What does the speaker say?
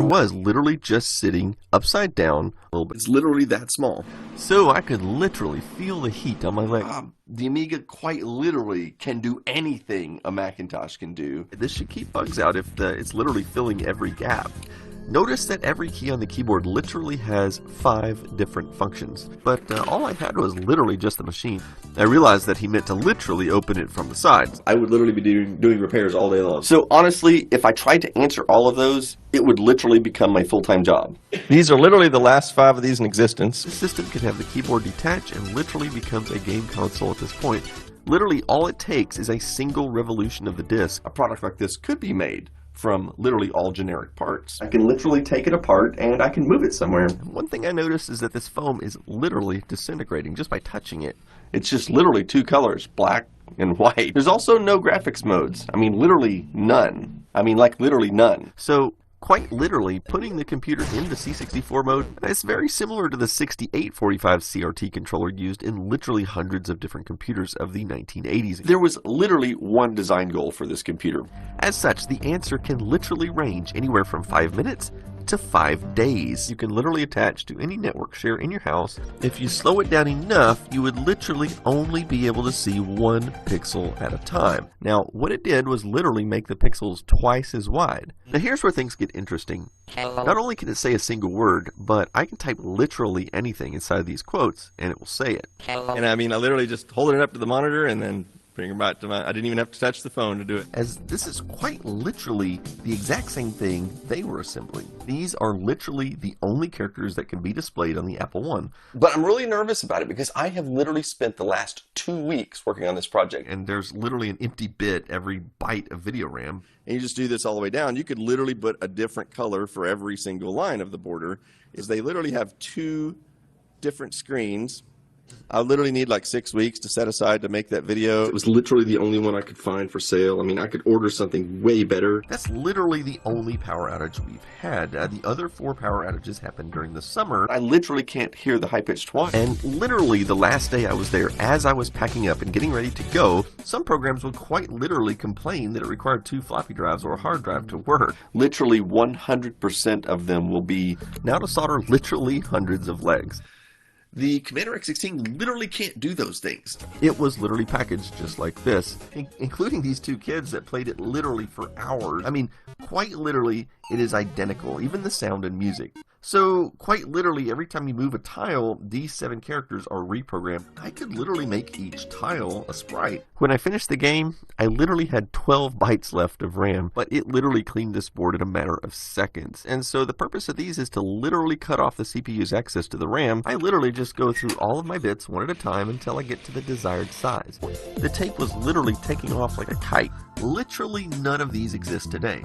was literally just sitting upside down a little bit. It's literally that small. So I could literally feel the heat on my leg. The Amiga quite literally can do anything a Macintosh can do. This should keep bugs out if it's literally filling every gap. Notice that every key on the keyboard literally has 5 different functions, but all I had was literally just the machine. I realized that he meant to literally open it from the sides. I would literally be doing repairs all day long. So honestly, if I tried to answer all of those, it would literally become my full-time job. These are literally the last 5 of these in existence. The system can have the keyboard detach and literally becomes a game console at this point. Literally all it takes is a single revolution of the disc. A product like this could be made from literally all generic parts. I can literally take it apart and I can move it somewhere. One thing I noticed is that this foam is literally disintegrating just by touching it. It's just literally 2 colors, black and white. There's also no graphics modes. I mean, literally none. I mean, like literally none. So quite literally, putting the computer into C64 mode is very similar to the 6845 CRT controller used in literally hundreds of different computers of the 1980s. There was literally one design goal for this computer. As such, the answer can literally range anywhere from 5 minutes to 5 days. You can literally attach to any network share in your house. If you slow it down enough, you would literally only be able to see 1 pixel at a time. Now, what it did was literally make the pixels twice as wide. Now here's where things get interesting. Not only can it say a single word, but I can type literally anything inside these quotes and it will say it. And I mean, I literally just hold it up to the monitor and then bring it back to I didn't even have to touch the phone to do it. As this is quite literally the exact same thing they were assembling. These are literally the only characters that can be displayed on the Apple I. But I'm really nervous about it because I have literally spent the last 2 weeks working on this project. And there's literally an empty bit every byte of video RAM. And you just do this all the way down. You could literally put a different color for every single line of the border. Is they literally have 2 different screens. I literally need like 6 weeks to set aside to make that video. It was literally the only one I could find for sale. I mean, I could order something way better. That's literally the only power outage we've had. The other 4 power outages happened during the summer. I literally can't hear the high-pitched whine. And literally the last day I was there, as I was packing up and getting ready to go, some programs would quite literally complain that it required 2 floppy drives or a hard drive to work. Literally 100% of them will be now to solder literally hundreds of legs. The Commander X16 literally can't do those things. It was literally packaged just like this, including these 2 kids that played it literally for hours. I mean, quite literally, it is identical, even the sound and music. So, quite literally, every time you move a tile, these 7 characters are reprogrammed. I could literally make each tile a sprite. When I finished the game, I literally had 12 bytes left of RAM, but it literally cleaned this board in a matter of seconds. And so the purpose of these is to literally cut off the CPU's access to the RAM. I literally just go through all of my bits one at a time until I get to the desired size. The tape was literally taking off like a kite. Literally none of these exist today.